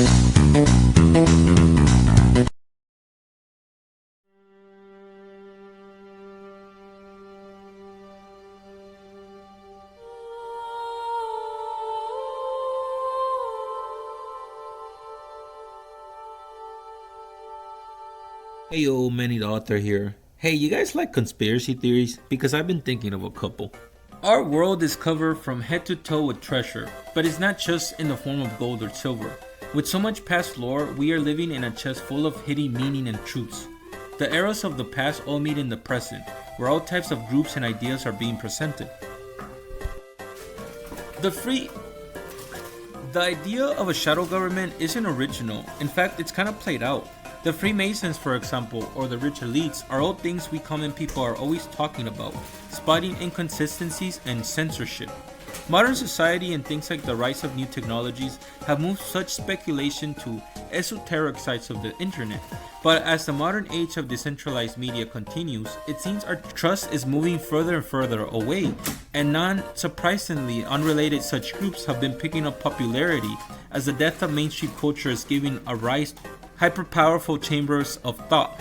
Hey yo, Manny the author here. Hey, you guys like conspiracy theories? Because I've been thinking of a couple. Our world is covered from head to toe with treasure, but it's not just in the form of gold or silver. With so much past lore, we are living in a chest full of hidden meaning and truths. The eras of the past all meet in the present, where all types of groups and ideas are being presented. The free The idea of a shadow government isn't original. In fact, it's kind of played out. The Freemasons, for example, or the rich elites, are all things we common people are always talking about, spotting inconsistencies and censorship. Modern society and things like the rise of new technologies have moved such speculation to esoteric sites of the internet. But as the modern age of decentralized media continues, it seems our trust is moving further and further away, and non-surprisingly, unrelated such groups have been picking up popularity as the death of mainstream culture is giving a rise to hyper-powerful chambers of thought.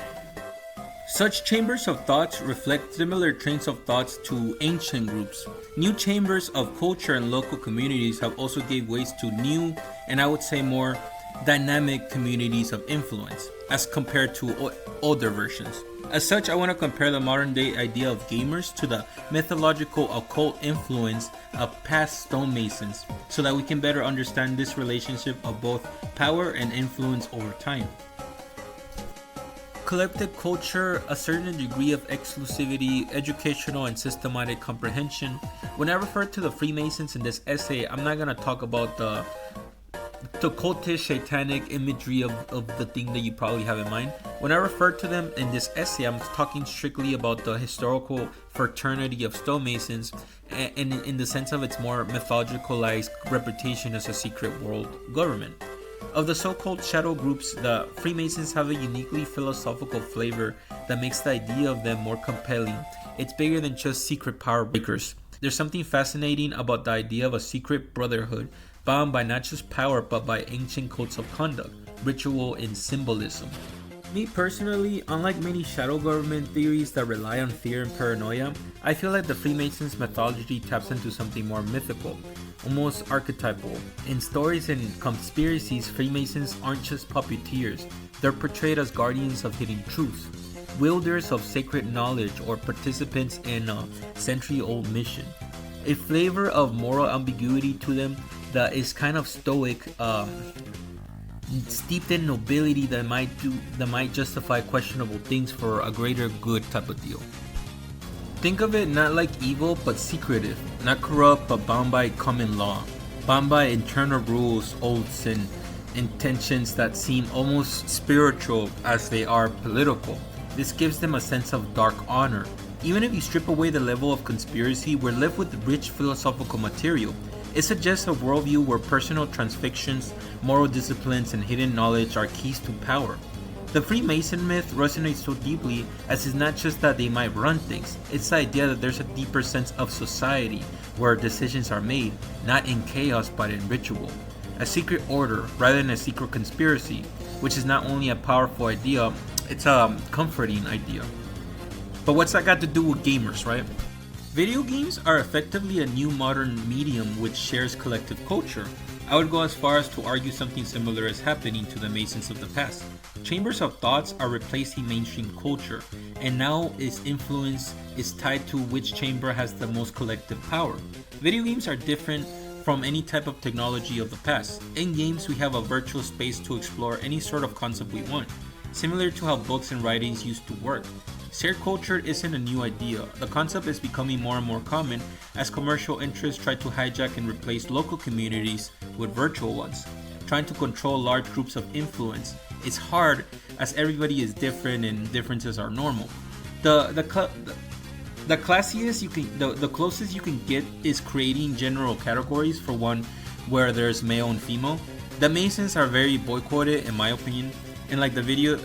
Such chambers of thoughts reflect similar trains of thoughts to ancient groups. New chambers of culture and local communities have also gave ways to new, and I would say more dynamic communities of influence as compared to older versions. As such, I want to compare the modern day idea of gamers to the mythological occult influence of past stonemasons so that we can better understand this relationship of both power and influence over time. Collective culture, a certain degree of exclusivity, educational and systematic comprehension. When I refer to the Freemasons in this essay, I'm not going to talk about the cultish satanic imagery of the thing that you probably have in mind. When I refer to them in this essay, I'm talking strictly about the historical fraternity of stonemasons and in the sense of its more mythologicalized reputation as a secret world government. Of the so-called shadow groups, the Freemasons have a uniquely philosophical flavor that makes the idea of them more compelling. It's bigger than just secret power breakers. There's something fascinating about the idea of a secret brotherhood bound by not just power but by ancient codes of conduct, ritual, and symbolism. Me personally, unlike many shadow government theories that rely on fear and paranoia, I feel like the Freemasons' mythology taps into something more mythical, almost archetypal. In stories and conspiracies, Freemasons aren't just puppeteers, they're portrayed as guardians of hidden truths, wielders of sacred knowledge, or participants in a century-old mission. A flavor of moral ambiguity to them that is kind of stoic, steeped in nobility that might justify questionable things for a greater good type of deal. Think of it not like evil but secretive, not corrupt but bound by common law, bound by internal rules, oaths, and intentions that seem almost spiritual as they are political. This gives them a sense of dark honor. Even if you strip away the level of conspiracy, we're left with rich philosophical material. It suggests a worldview where personal transfictions, moral disciplines, and hidden knowledge are keys to power. The Freemason myth resonates so deeply as it's not just that they might run things, it's the idea that there's a deeper sense of society where decisions are made, not in chaos but in ritual. A secret order rather than a secret conspiracy, which is not only a powerful idea, it's a comforting idea. But what's that got to do with gamers, right? Video games are effectively a new modern medium which shares collective culture. I would go as far as to argue something similar is happening to the Masons of the past. Chambers of thoughts are replacing mainstream culture, and now its influence is tied to which chamber has the most collective power. Video games are different from any type of technology of the past. In games, we have a virtual space to explore any sort of concept we want, similar to how books and writings used to work. Shared culture isn't a new idea. The concept is becoming more and more common as commercial interests try to hijack and replace local communities with virtual ones. Trying to control large groups of influence is hard as everybody is different and differences are normal. The closest you can get is creating general categories for one where there's male and female. The Masons are very boycotted in my opinion. In like video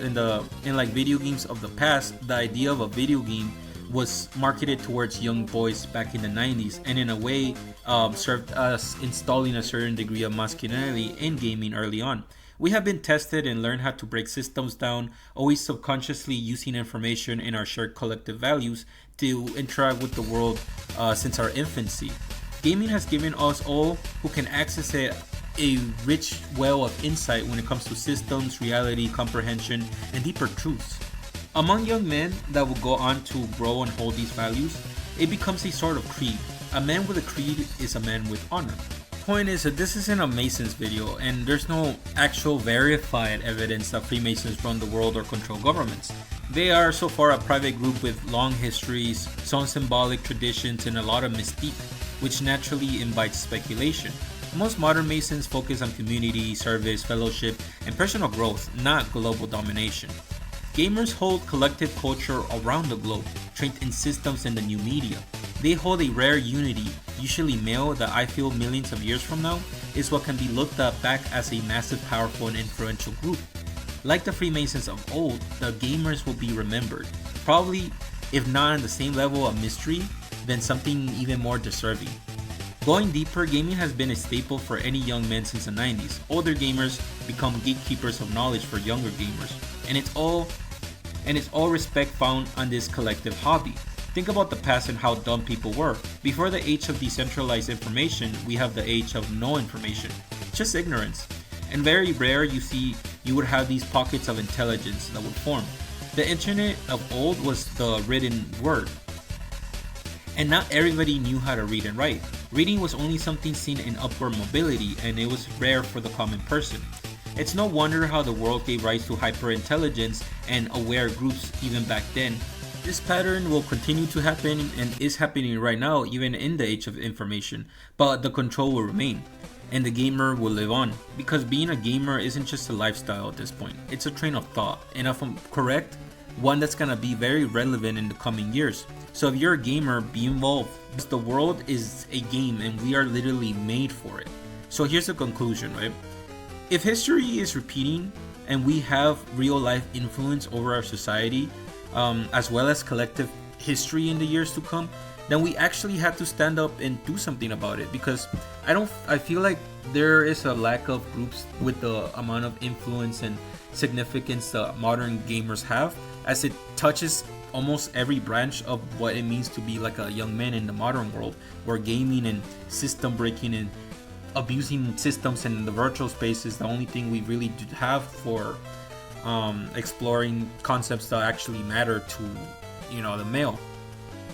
games of the past, the idea of a video game was marketed towards young boys back in the 90s, and in a way served us installing a certain degree of masculinity in gaming early on. We have been tested and learned how to break systems down, always subconsciously using information in our shared collective values to interact with the world since our infancy. Gaming has given us all who can access it a rich well of insight when it comes to systems, reality, comprehension, and deeper truths. Among young men that will go on to grow and hold these values, it becomes a sort of creed. A man with a creed is a man with honor. Point is that this isn't a Masons video, and there's no actual verified evidence that Freemasons run the world or control governments. They are so far a private group with long histories, some symbolic traditions, and a lot of mystique, which naturally invites speculation. Most modern Masons focus on community, service, fellowship, and personal growth, not global domination. Gamers hold collective culture around the globe, trained in systems and the new media. They hold a rare unity, usually male, that I feel millions of years from now is what can be looked at back as a massive, powerful, and influential group. Like the Freemasons of old, the gamers will be remembered, probably if not on the same level of mystery, then something even more deserving. Going deeper, gaming has been a staple for any young men since the 90s. Older gamers become gatekeepers of knowledge for younger gamers, and it's all respect found on this collective hobby. Think about the past and how dumb people were. Before the age of decentralized information, we have the age of no information, just ignorance. And very rare you would have these pockets of intelligence that would form. The internet of old was the written word, and not everybody knew how to read and write. Reading was only something seen in upward mobility, and it was rare for the common person. It's no wonder how the world gave rise to hyperintelligence and aware groups even back then. This pattern will continue to happen and is happening right now, even in the age of information, but the control will remain, and the gamer will live on. Because being a gamer isn't just a lifestyle at this point, it's a train of thought, and if I'm correct, one that's gonna be very relevant in the coming years. So if you're a gamer, be involved. Because the world is a game and we are literally made for it. So here's the conclusion, right? If history is repeating and we have real life influence over our society, as well as collective history in the years to come, then we actually have to stand up and do something about it. Because I feel like there is a lack of groups with the amount of influence and significance that modern gamers have, as it touches almost every branch of what it means to be like a young man in the modern world, where gaming and system breaking and abusing systems in the virtual space is the only thing we really have for exploring concepts that actually matter to the male.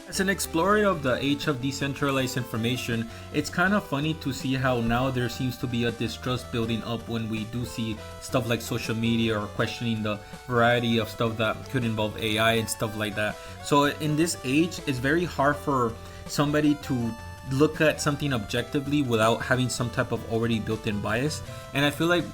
As an explorer of the age of decentralized information, it's kind of funny to see how now there seems to be a distrust building up when we do see stuff like social media or questioning the variety of stuff that could involve AI and stuff like that. So in this age, it's very hard for somebody to look at something objectively without having some type of already built-in bias. And I feel like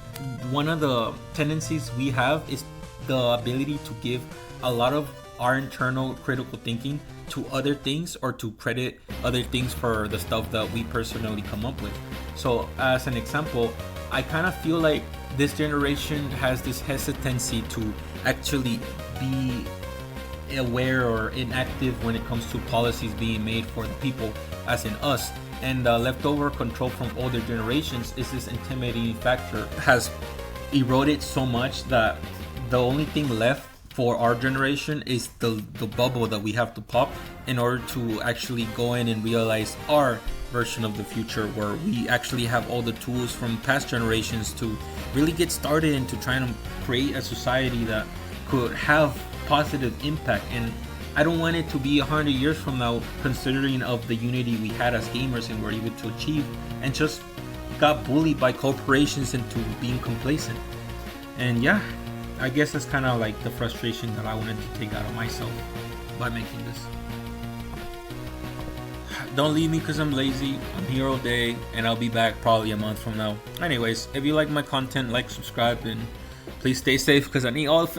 one of the tendencies we have is the ability to give a lot of our internal critical thinking to other things, or to credit other things for the stuff that we personally come up with. So as an example, I kind of feel like this generation has this hesitancy to actually be aware or inactive when it comes to policies being made for the people, as in us. And the leftover control from older generations is this intimidating factor has eroded so much that the only thing left for our generation is the bubble that we have to pop in order to actually go in and realize our version of the future, where we actually have all the tools from past generations to really get started into trying to create a society that could have positive impact. And I don't want it to be 100 years from now, considering of the unity we had as gamers and were able to achieve, and just got bullied by corporations into being complacent. And yeah, I guess that's kind of like the frustration that I wanted to take out of myself by making this. Don't leave me because I'm lazy. I'm here all day, and I'll be back probably a month from now. Anyways, if you like my content, like, subscribe, and please stay safe because I need all the